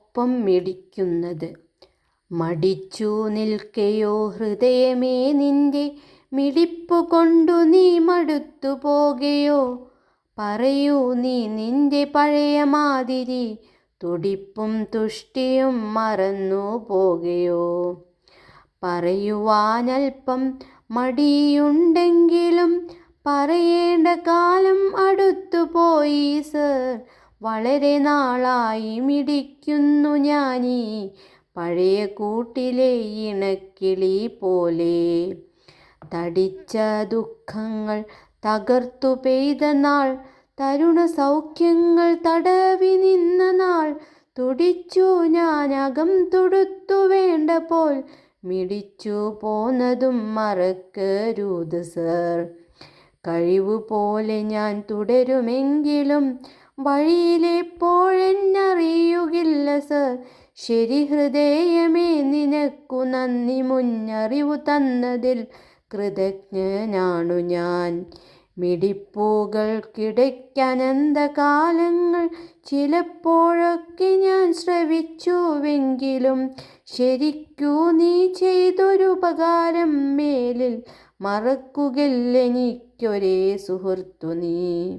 ഒപ്പം മിടിക്കുന്നത്. മടിച്ചു നിൽക്കയോ ഹൃദയമേ, നിന്റെ മിടിപ്പു കൊണ്ടു നീ മടുത്തു പോകയോ? പറയൂ നീ നിന്റെ പഴയ മാതിരി തുടിപ്പും തുഷ്ടിയും മറന്നു പോകയോ? പറയുവാനൽപ്പം മടിയുണ്ടെങ്കിലും പറയേണ്ട കാലം അടുത്തുപോയി സർ. വളരെ നാളായി മിടിക്കുന്നു ഞാനീ പഴയ കൂട്ടിലെ ഇണക്കിളി പോലെ. തടിച്ച ദുഃഖങ്ങൾ തകർത്തു പെയ്ത നാൾ, തരുണ സൗഖ്യങ്ങൾ തടവി നിന്ന നാൾ, തുടിച്ചു ഞാൻ അകം തൊടുത്തു വേണ്ട പോൽ മിടിച്ചു പോന്നതും മറക്കരുത് സർ. കഴിവുപോലെ ഞാൻ തുടരുമെങ്കിലും വഴിയിലെപ്പോഴെന്നറിയുകില്ല സർ. ശരി ഹൃദയമേ, നിനക്കു നന്ദി, മുന്നറിവു തന്നതിൽ കൃതജ്ഞനാണു ഞാൻ. മിടിപ്പുകൾക്കിടയ്ക്കനന്തകാലങ്ങൾ ചിലപ്പോഴൊക്കെ ഞാൻ ശ്രവിച്ചുവെങ്കിലും ശരിക്കു നീ ചെയ്തൊരുപകാരം മേലിൽ മറക്കുകയില്ലെനിക്കൊരേ സുഹൃത്തു നീ.